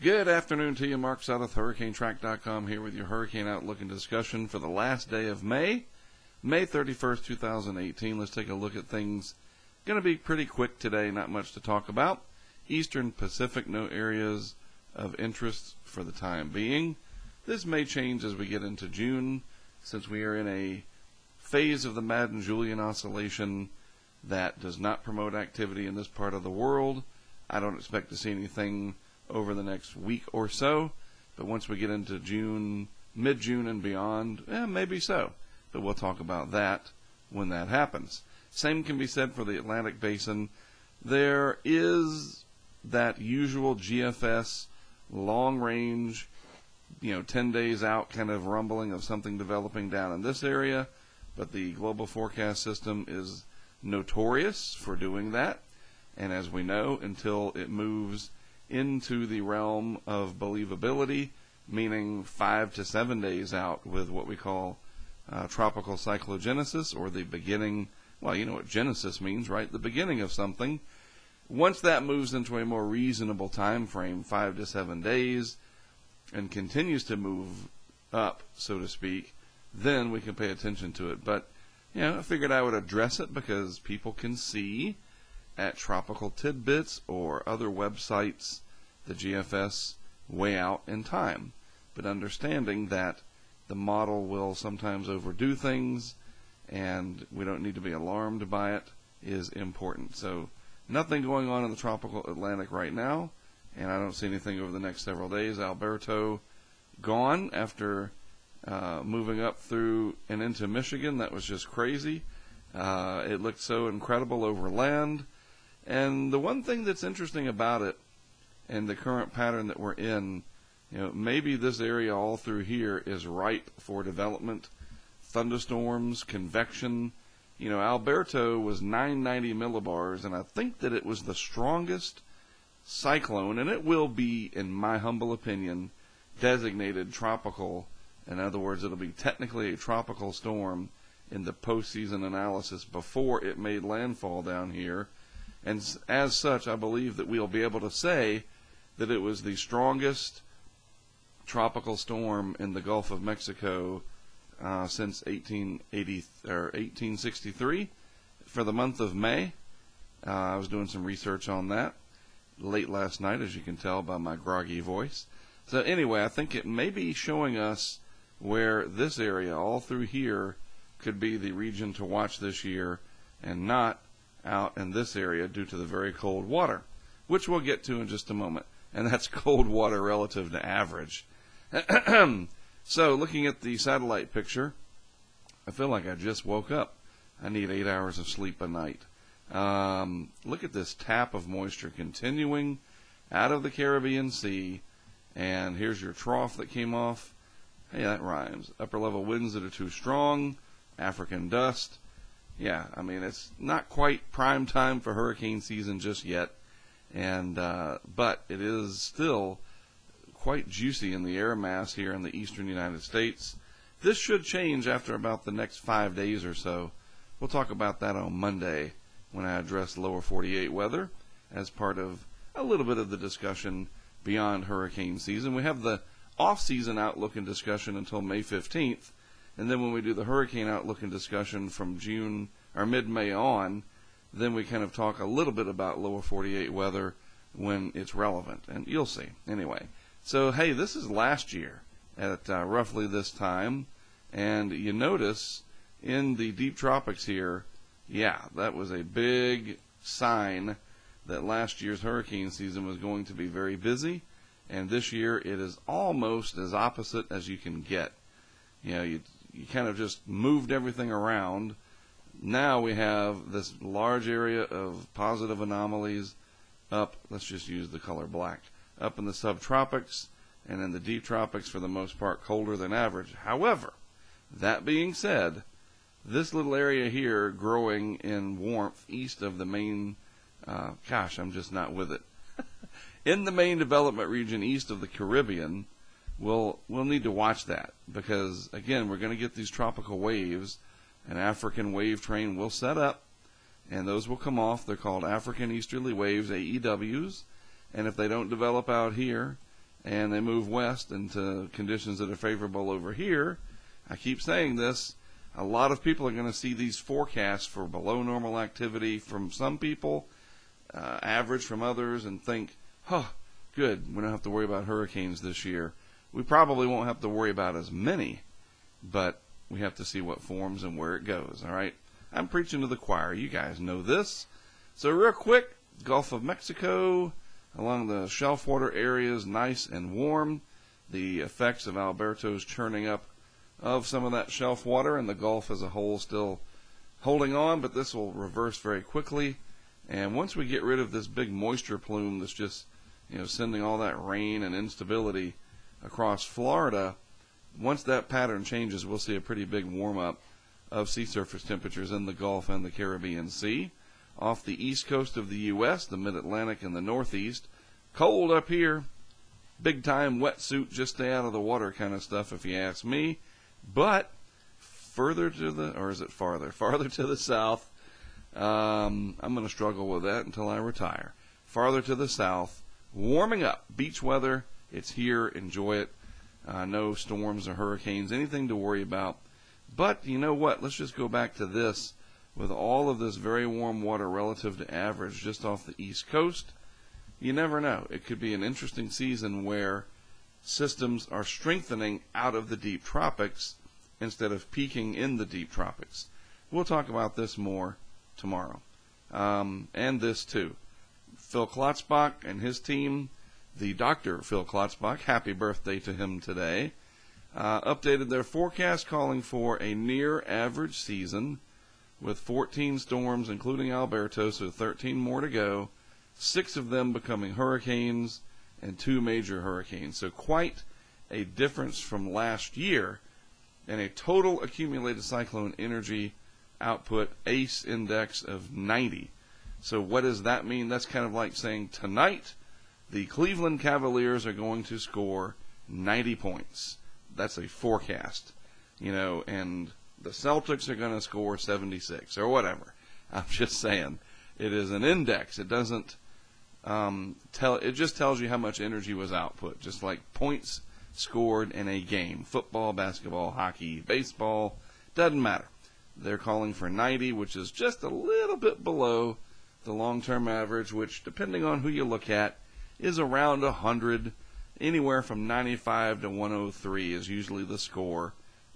Good afternoon to you. Mark Southeth, HurricaneTrack.com, here with your hurricane outlook and discussion for the last day of May 31st, 2018. Let's take a look at things. Going to be pretty quick today, not much to talk about. Eastern Pacific, no areas of interest for the time being. This may change as we get into June, since we are in a phase of the Madden-Julian oscillation that does not promote activity in this part of the world. I don't expect to see anything over the next week or so, but once we get into June, mid-June and beyond, maybe so. But we'll talk about that when that happens. Same can be said for the Atlantic Basin. There is that usual GFS long-range, 10 days out kind of rumbling of something developing down in this area, but the global forecast system is notorious for doing that. And as we know, until it moves into the realm of believability, meaning 5 to 7 days out with what we call tropical cyclogenesis, or the beginning, well, you know what genesis means, right? The beginning of something. Once that moves into a more reasonable time frame, 5 to 7 days, and continues to move up, so to speak, then we can pay attention to it. But, I figured I would address it because people can see at Tropical Tidbits or other websites the GFS way out in time. But understanding that the model will sometimes overdo things and we don't need to be alarmed by it is important. So nothing going on in the tropical Atlantic right now, and I don't see anything over the next several days. Alberto gone after moving up through and into Michigan. That was just crazy. It looked so incredible over land. And the one thing that's interesting about it and the current pattern that we're in, maybe this area all through here is ripe for development. Thunderstorms, convection. Alberto was 990 millibars, and I think that it was the strongest cyclone, and it will be, in my humble opinion, designated tropical. In other words, it'll be technically a tropical storm in the postseason analysis before it made landfall down here. And as such, I believe that we'll be able to say that it was the strongest tropical storm in the Gulf of Mexico since 1863 for the month of May. I was doing some research on that late last night, as you can tell by my groggy voice. So anyway, I think it may be showing us where this area all through here could be the region to watch this year, and not out in this area due to the very cold water, which we'll get to in just a moment. And that's cold water relative to average. So looking at the satellite picture, I feel like I just woke up. I need 8 hours of sleep a night. Look at this tap of moisture continuing out of the Caribbean Sea. And here's your trough that came off. Hey, that rhymes. Upper level winds that are too strong. African dust. Yeah, it's not quite prime time for hurricane season just yet, and but it is still quite juicy in the air mass here in the eastern United States. This should change after about the next 5 days or so. We'll talk about that on Monday when I address lower 48 weather as part of a little bit of the discussion beyond hurricane season. We have the off-season outlook and discussion until May 15th. And then when we do the hurricane outlook and discussion from June or mid-May on, then we kind of talk a little bit about lower 48 weather when it's relevant. And you'll see. Anyway, so hey, this is last year at roughly this time. And you notice in the deep tropics here, that was a big sign that last year's hurricane season was going to be very busy. And this year it is almost as opposite as you can get. You kind of just moved everything around. Now we have this large area of positive anomalies up, let's just use the color black, up in the subtropics, and in the deep tropics for the most part colder than average. However, that being said, this little area here growing in warmth east of the main, I'm just not with it. In the main development region east of the Caribbean, we'll need to watch that because, again, we're going to get these tropical waves. An African wave train will set up, and those will come off. They're called African Easterly Waves, AEWs. And if they don't develop out here and they move west into conditions that are favorable over here, I keep saying this, a lot of people are going to see these forecasts for below normal activity from some people, average from others, and think, good, we don't have to worry about hurricanes this year. We probably won't have to worry about as many, but we have to see what forms and where it goes, all right? I'm preaching to the choir. You guys know this. So real quick, Gulf of Mexico, along the shelf water areas, nice and warm. The effects of Alberto's churning up of some of that shelf water, and the Gulf as a whole still holding on, but this will reverse very quickly. And once we get rid of this big moisture plume that's just, sending all that rain and instability across Florida, once that pattern changes, we'll see a pretty big warm-up of sea surface temperatures in the Gulf and the Caribbean Sea. Off the east coast of the U.S., the mid-Atlantic and the Northeast, cold up here, big-time wetsuit, just stay out of the water kind of stuff if you ask me. But further to the, or is it farther? Farther to the south, I'm going to struggle with that until I retire. Farther to the south, warming up, beach weather, it's here, enjoy it. No storms or hurricanes, anything to worry about. But you know what? Let's just go back to this. With all of this very warm water relative to average just off the East Coast, you never know. It could be an interesting season where systems are strengthening out of the deep tropics instead of peaking in the deep tropics. We'll talk about this more tomorrow. And this too. Phil Klotzbach and his team, the Dr. Phil Klotzbach, happy birthday to him today, updated their forecast calling for a near average season with 14 storms, including Alberto, so 13 more to go, 6 of them becoming hurricanes and 2 major hurricanes. So quite a difference from last year, and a total accumulated cyclone energy output ACE index of 90. So what does that mean? That's kind of like saying tonight the Cleveland Cavaliers are going to score 90 points. That's a forecast, and the Celtics are going to score 76 or whatever. I'm just saying it is an index. It doesn't it just tells you how much energy was output, just like points scored in a game. Football, basketball, hockey, baseball, doesn't matter. They're calling for 90, which is just a little bit below the long-term average, which, depending on who you look at, is around 100. Anywhere from 95 to 103 is usually the score,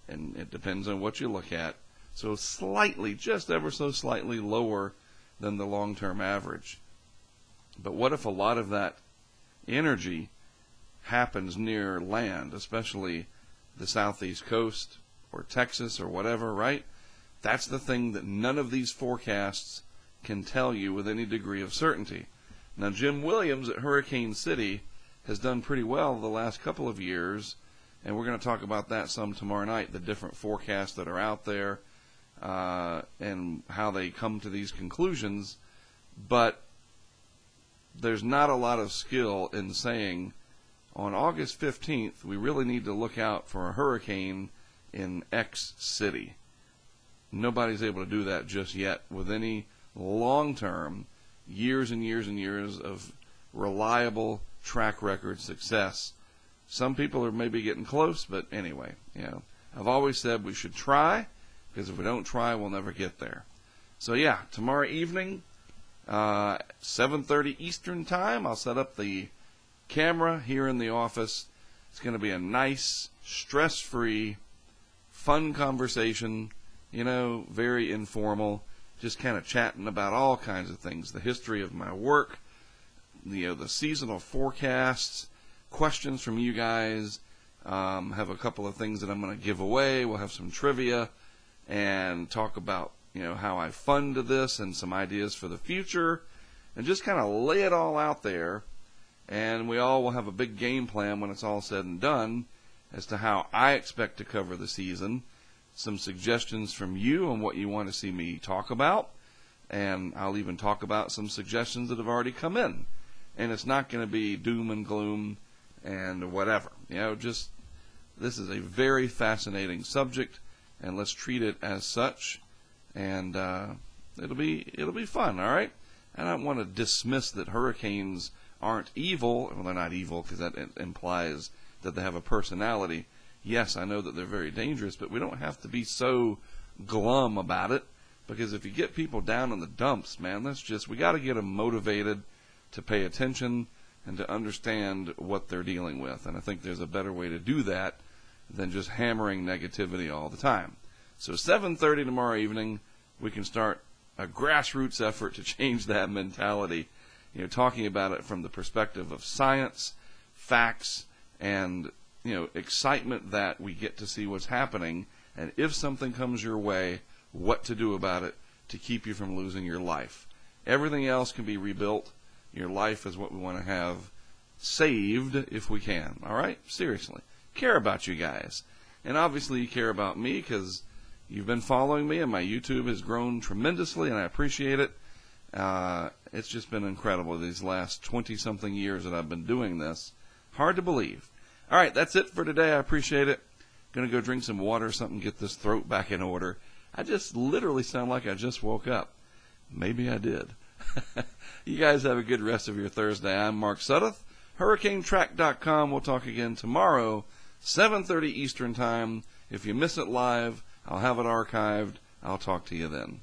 and it depends on what you look at. So slightly, just ever so slightly lower than the long-term average. But what if a lot of that energy happens near land, especially the southeast coast or Texas or whatever, right? That's the thing that none of these forecasts can tell you with any degree of certainty. Now, Jim Williams at Hurricane City has done pretty well the last couple of years, and we're going to talk about that some tomorrow night, the different forecasts that are out there and how they come to these conclusions. But there's not a lot of skill in saying on August 15th we really need to look out for a hurricane in X city. Nobody's able to do that just yet with any long-term, years and years and years of reliable track record success. Some people are maybe getting close, but anyway, I've always said we should try, because if we don't try, we'll never get there. So yeah, tomorrow evening, 7:30 Eastern Time, I'll set up the camera here in the office. It's going to be a nice, stress-free, fun conversation, very informal, just kind of chatting about all kinds of things, the history of my work, the seasonal forecasts, questions from you guys, have a couple of things that I'm going to give away. We'll have some trivia and talk about, how I fund this and some ideas for the future, and just kind of lay it all out there. And we all will have a big game plan when it's all said and done as to how I expect to cover the season, some suggestions from you on what you want to see me talk about, and I'll even talk about some suggestions that have already come in. And it's not going to be doom and gloom and whatever. Just this is a very fascinating subject, and let's treat it as such. And it'll be fun, all right? I don't want to dismiss that hurricanes aren't evil. Well, they're not evil because that implies that they have a personality. Yes, I know that they're very dangerous, but we don't have to be so glum about it, because if you get people down in the dumps, man, we got to get them motivated to pay attention and to understand what they're dealing with. And I think there's a better way to do that than just hammering negativity all the time. So 7:30 tomorrow evening, we can start a grassroots effort to change that mentality, talking about it from the perspective of science, facts, and excitement that we get to see what's happening, and if something comes your way, what to do about it to keep you from losing your life. Everything else can be rebuilt. Your life is what we want to have saved if we can. All right? Seriously. Care about you guys. And obviously you care about me because you've been following me, and my YouTube has grown tremendously, and I appreciate it. It's just been incredible these last 20-something years that I've been doing this. Hard to believe. All right, that's it for today. I appreciate it. Going to go drink some water or something, get this throat back in order. I just literally sound like I just woke up. Maybe I did. You guys have a good rest of your Thursday. I'm Mark Sudduth, HurricaneTrack.com. We'll talk again tomorrow, 7:30 Eastern Time. If you miss it live, I'll have it archived. I'll talk to you then.